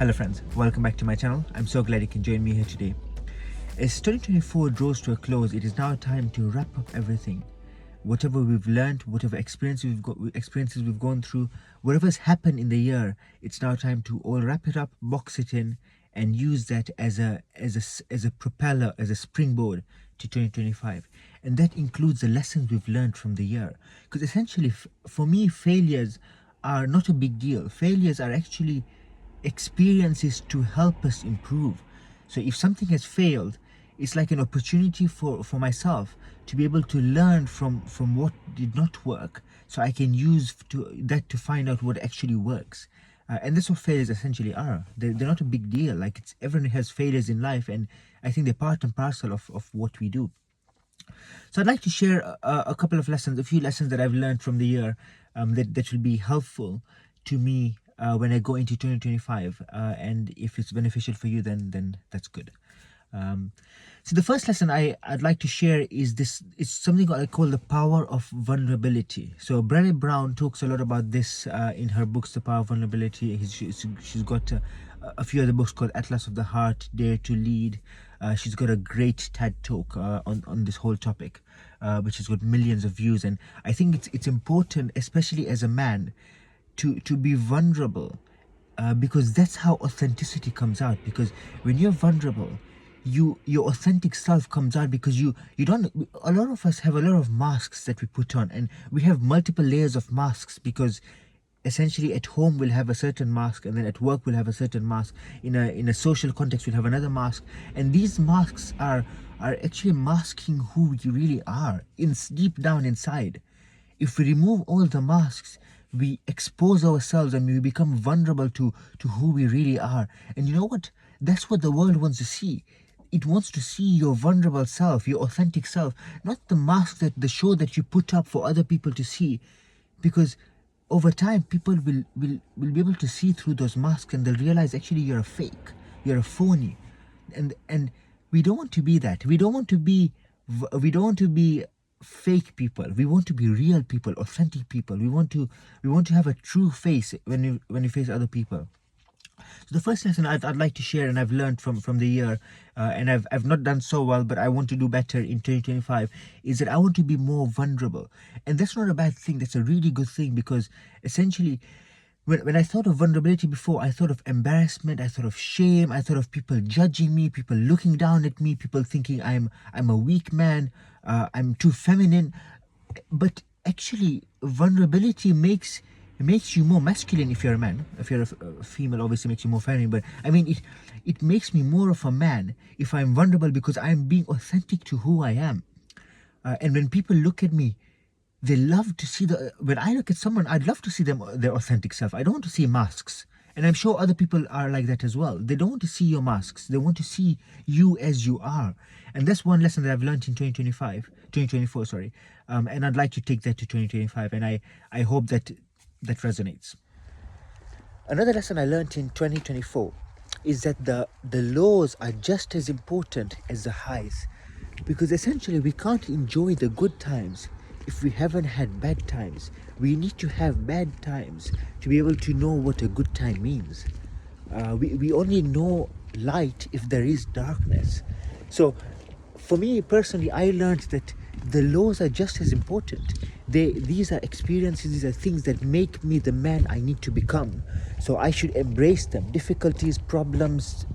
Hello friends, welcome back to my channel. I'm so glad you can join me here today. As 2024 draws to a close, it is now time to wrap up everything. Whatever we've learned, whatever experiences we've gone through, whatever's happened in the year, it's now time to all wrap it up, box it in, and use that as a propeller, as a springboard to 2025. And that includes the lessons we've learned from the year. Because essentially, for me, failures are not a big deal. Failures are actually experiences to help us improve. So if something has failed, it's like an opportunity for myself to be able to learn from what did not work, so I can use that to find out what actually works. And that's what failures essentially are. They're not a big deal. Like, everyone has failures in life, and I think they're part and parcel of what we do. So I'd like to share a couple of lessons, a few lessons that I've learned from the year, that will be helpful to me when I go into 2025, and if it's beneficial for you, then that's good. So the first lesson I'd like to share is this. It's something I call the power of vulnerability. So Brené Brown talks a lot about this in her books, The Power of Vulnerability. She's got a few other books called Atlas of the Heart, Dare to Lead. She's got a great TED talk on this whole topic, which has got millions of views. And I think it's important, especially as a man, to be vulnerable, because that's how authenticity comes out. Because when you're vulnerable, your authentic self comes out, because you don't. A lot of us have a lot of masks that we put on, and we have multiple layers of masks, because essentially at home we'll have a certain mask, and then at work we'll have a certain mask, in a social context we'll have another mask, and these masks are actually masking who we really are deep down inside. If we remove all the masks, we expose ourselves and we become vulnerable to who we really are. And you know what? That's what the world wants to see. It wants to see your vulnerable self, your authentic self, not the mask, the show that you put up for other people to see. Because over time, people will be able to see through those masks, and they'll realize actually you're a fake, you're a phony. And we don't want to be that. We don't want to be fake people. We want to be real people, authentic people. We want to have a true face when you face other people. So the first lesson I'd like to share, and I've learned from the year, and I've not done so well, but I want to do better in 2025, is that I want to be more vulnerable. And that's not a bad thing. That's a really good thing, because essentially, when I thought of vulnerability before, I thought of embarrassment, I thought of shame, I thought of people judging me, people looking down at me, people thinking I'm a weak man, I'm too feminine. But actually, vulnerability makes you more masculine if you're a man. If you're a female, obviously makes you more feminine. But I mean, it makes me more of a man if I'm vulnerable, because I'm being authentic to who I am. And when people look at me, they love to see when I look at someone, I'd love to see their authentic self. I don't want to see masks. And I'm sure other people are like that as well. They don't want to see your masks. They want to see you as you are. And that's one lesson that I've learned in 2024, sorry. And I'd like to take that to 2025. And I hope that resonates. Another lesson I learned in 2024 is that the lows are just as important as the highs. Because essentially, we can't enjoy the good times if we haven't had bad times. We need to have bad times to be able to know what a good time means. We only know light if there is darkness. So for me personally, I learned that the lows are just as important. These are experiences, these are things that make me the man I need to become. So I should embrace them. Difficulties, problems,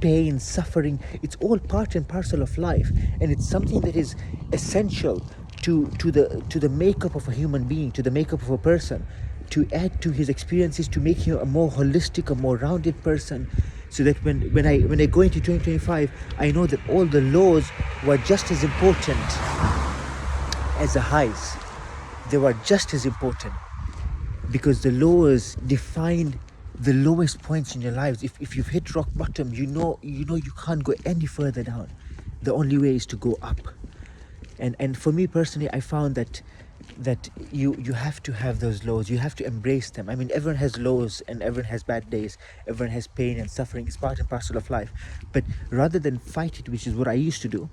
pain, suffering, it's all part and parcel of life. And it's something that is essential to the makeup of a human being, to the makeup of a person, to add to his experiences, to make him a more holistic, a more rounded person, so that when I go into 2025, I know that all the lows were just as important as the highs. They were just as important, because the lows defined the lowest points in your lives. If you've hit rock bottom, you know you can't go any further down. The only way is to go up. And for me personally, I found that you have to have those lows. You have to embrace them. I mean, everyone has lows and everyone has bad days. Everyone has pain and suffering. It's part and parcel of life. But rather than fight it, which is what I used to do,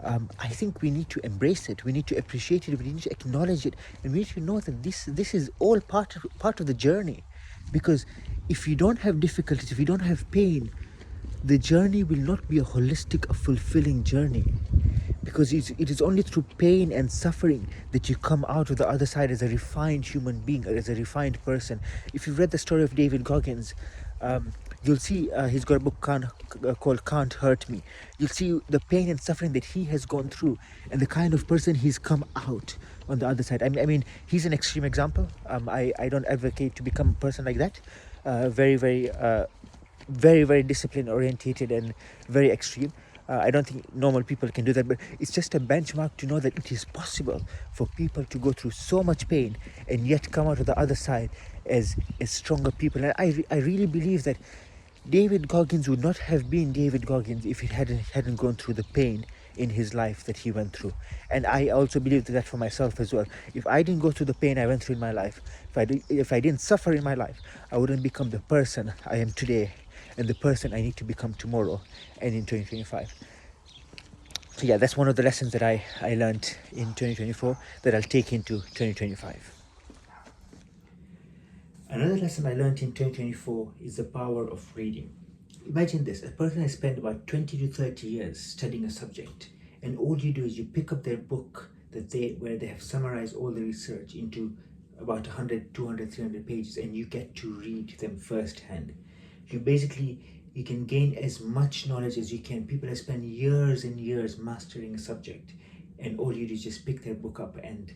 I think we need to embrace it. We need to appreciate it. We need to acknowledge it, and we need to know that this is all part of the journey. Because if you don't have difficulties, if you don't have pain, the journey will not be a holistic, a fulfilling journey. Because it is only through pain and suffering that you come out of the other side as a refined human being, or as a refined person. If you've read the story of David Goggins, you'll see he's got a book called Can't Hurt Me. You'll see the pain and suffering that he has gone through and the kind of person he's come out on the other side. I mean he's an extreme example. I don't advocate to become a person like that. Very discipline orientated and very extreme. I don't think normal people can do that, but it's just a benchmark to know that it is possible for people to go through so much pain and yet come out of the other side as stronger people. And I really believe that David Goggins would not have been David Goggins if he hadn't gone through the pain in his life that he went through. And I also believe that for myself as well. If I didn't go through the pain I went through in my life, if I didn't suffer in my life, I wouldn't become the person I am today and the person I need to become tomorrow and in 2025. So yeah, that's one of the lessons that I learned in 2024 that I'll take into 2025. Another lesson I learned in 2024 is the power of reading. Imagine this: a person has spent about 20 to 30 years studying a subject, and all you do is you pick up their book where they have summarized all the research into about 100, 200, 300 pages, and you get to read them firsthand. You can gain as much knowledge as you can. People have spent years and years mastering a subject, and all you do is just pick their book up and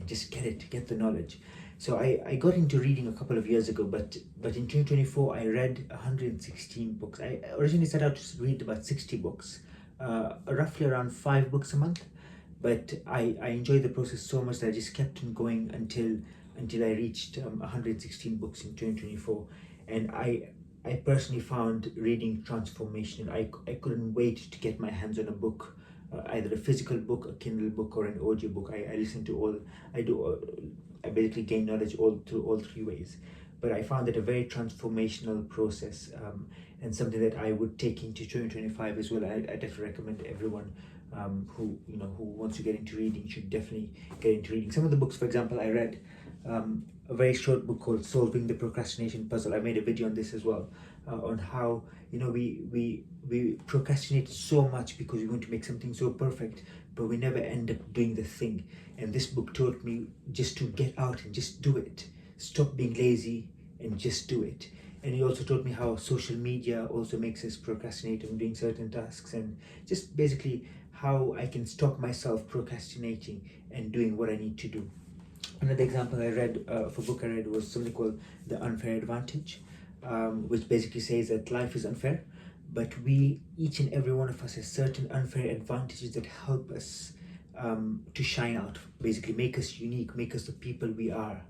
just get the knowledge. So I got into reading a couple of years ago, but in 2024 I read 116 books. I originally set out to read about 60 books, roughly around 5 books a month. But I enjoyed the process so much that I just kept on going until I reached 116 books in 2024. And I personally found reading transformational. I couldn't wait to get my hands on a book, either a physical book, a Kindle book, or an audio book. I listen to all. I basically gain knowledge through all 3 ways. But I found it a very transformational process, and something that I would take into 2025 as well. I definitely recommend everyone who wants to get into reading should definitely get into reading. Some of the books, for example, I read a very short book called Solving the Procrastination Puzzle. I made a video on this as well, on how we procrastinate so much because we want to make something so perfect, but we never end up doing the thing. And this book taught me just to get out and just do it. Stop being lazy and just do it. And he also taught me how social media also makes us procrastinate on doing certain tasks, and just basically how I can stop myself procrastinating and doing what I need to do. Another example I read, for a book I read, was something called The Unfair Advantage, which basically says that life is unfair, but each and every one of us has certain unfair advantages that help us to shine out, basically make us unique, make us the people we are.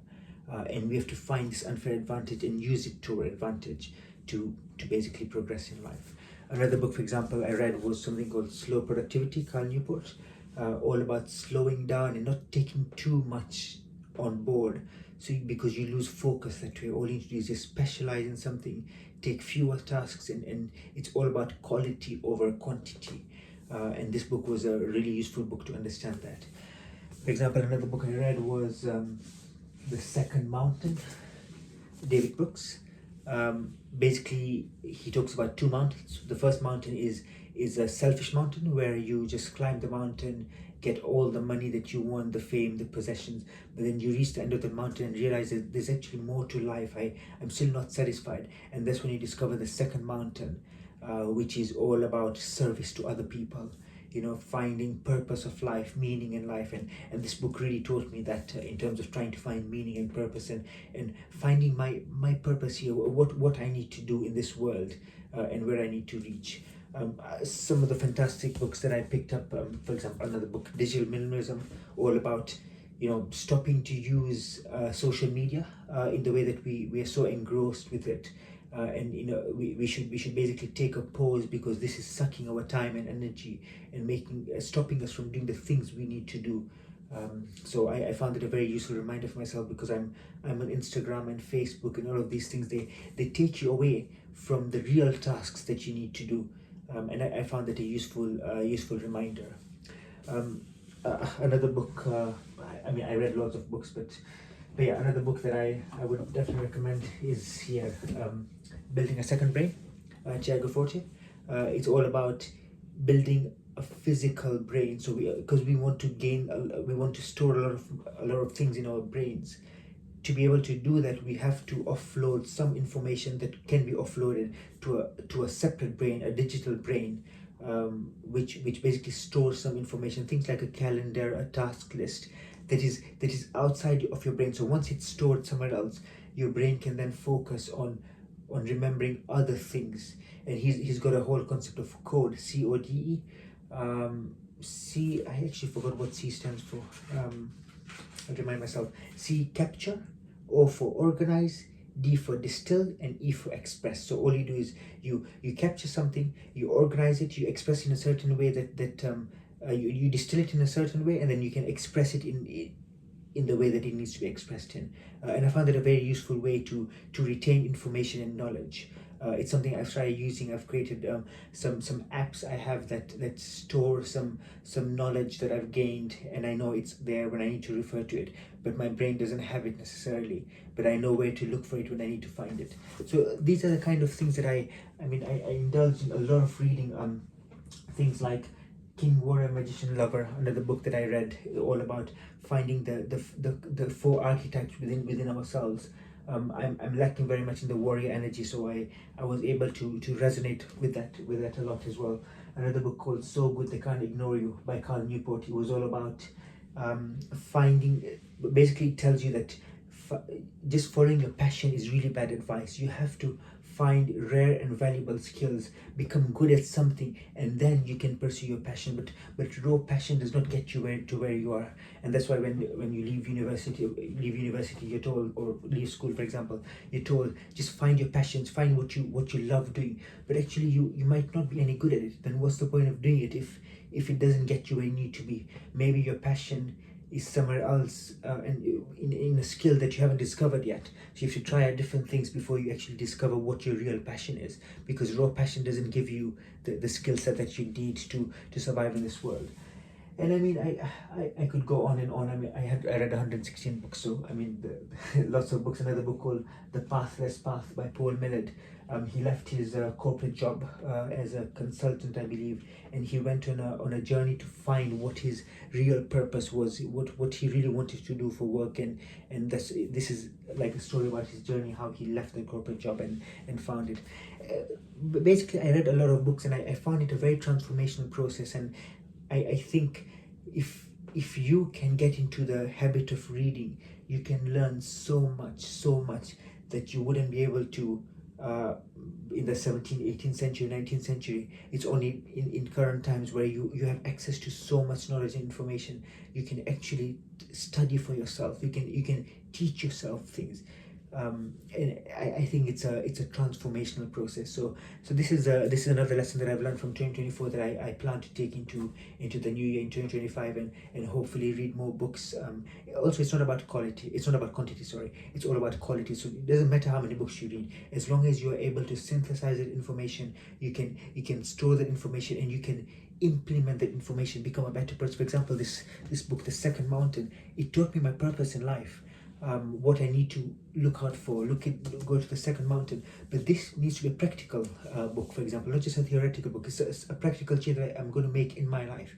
And we have to find this unfair advantage and use it to our advantage to basically progress in life. Another book, for example, I read was something called Slow Productivity, Carl Newport, all about slowing down and not taking too much on board. So because you lose focus that way, all you need to do is just specialize in something, take fewer tasks, and it's all about quality over quantity. And this book was a really useful book to understand that. For example, another book I read was The Second Mountain, David Brooks. Basically, he talks about 2 mountains. The first mountain is a selfish mountain where you just climb the mountain, get all the money that you want, the fame, the possessions, but then you reach the end of the mountain and realize that there's actually more to life. I'm still not satisfied. And that's when you discover the second mountain, which is all about service to other people, finding purpose of life, meaning in life. And this book really taught me that, in terms of trying to find meaning and purpose, and finding my purpose here, what I need to do in this world, and where I need to reach. Some of the fantastic books that I picked up, for example, another book, Digital Minimalism, all about stopping to use social media in the way that we are so engrossed with it. And we should basically take a pause, because this is sucking our time and energy and stopping us from doing the things we need to do. So I found it a very useful reminder for myself, because I'm on Instagram and Facebook and all of these things. They take you away from the real tasks that you need to do, and I found that a useful reminder. Another book. I read lots of books, but But yeah, another book that I would definitely recommend is here, Building a Second Brain, Tiago Forte. It's all about building a physical brain. So because we want to we want to store a lot of things in our brains. To be able to do that, we have to offload some information that can be offloaded to a separate brain, a digital brain, which basically stores some information, things like a calendar, a task list, that is outside of your brain. So once it's stored somewhere else, your brain can then focus on remembering other things. And he's got a whole concept of code, CODE. I actually forgot what C stands for. I'll remind myself. C, capture. O for organize, D for distill, and E for express. So all you do is you capture something, you organize it, you express in a certain way you distill it in a certain way, and then you can express it in the way that it needs to be expressed in. And I found that a very useful way to retain information and knowledge. It's something I've started using. I've created some apps I have that store some knowledge that I've gained, and I know it's there when I need to refer to it, but my brain doesn't have it necessarily, but I know where to look for it when I need to find it. So these are the kind of things that I indulge in a lot of reading. Things like King, Warrior, Magician, Lover, another book that I read, all about finding the four archetypes within ourselves. I'm lacking very much in the warrior energy, so I was able to resonate with that a lot as well. Another book called So Good They Can't Ignore You by Carl Newport. It was all about basically it tells you that just following your passion is really bad advice. You have to find rare and valuable skills, become good at something, and then you can pursue your passion. But raw passion does not get you where you are. And that's why when you leave university, you're told, or leave school, for example, you're told just find your passions, find what you love doing. But actually you might not be any good at it. Then what's the point of doing it if it doesn't get you where you need to be? Maybe your passion is somewhere else, and in a skill that you haven't discovered yet. So you have to try out different things before you actually discover what your real passion is, because raw passion doesn't give you the skill set that you need to survive in this world. And I mean, I could go on and on. I mean, I read 116 books, so I mean, lots of books. Another book called The Pathless Path by Paul Millard. He left his corporate job as a consultant, I believe, and he went on a journey to find what his real purpose was, what he really wanted to do for work, and this is like a story about his journey, how he left the corporate job and found it. But basically, I read a lot of books, and I found it a very transformational process. And I think if you can get into the habit of reading, you can learn so much that you wouldn't be able to in the 17th, 18th century, 19th century. It's only in current times where you have access to so much knowledge and information. You can actually study for yourself. You can teach yourself things. And I think it's a transformational process. So this is another lesson that I've learned from 2024 that I plan to take into the new year in 2025, and hopefully read more books. Also, it's not about quality. It's not about quantity. Sorry, it's all about quality. So it doesn't matter how many books you read, as long as you are able to synthesize that information. You can store that information, and you can implement that information, become a better person. For example, this book, The Second Mountain, it taught me my purpose in life. What I need to look out for, go to the second mountain. But this needs to be a practical book, for example, not just a theoretical book. It's a practical change that I'm going to make in my life,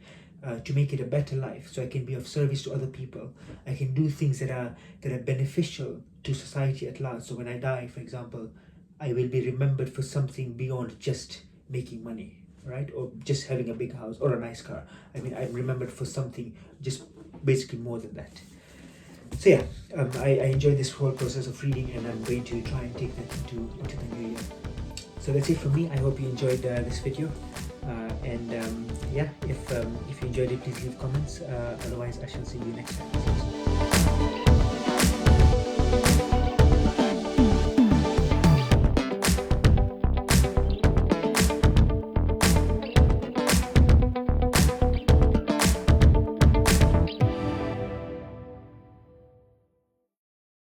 to make it a better life, so I can be of service to other people. I can do things that are beneficial to society at large. So when I die, for example, I will be remembered for something beyond just making money, right? Or just having a big house or a nice car. I mean, I'm remembered for something just basically more than that. So yeah, I enjoyed this whole process of reading, and I'm going to try and take that into the new year. So that's it from me. I hope you enjoyed this video, and yeah, if you enjoyed it, please leave comments. Otherwise, I shall see you next time.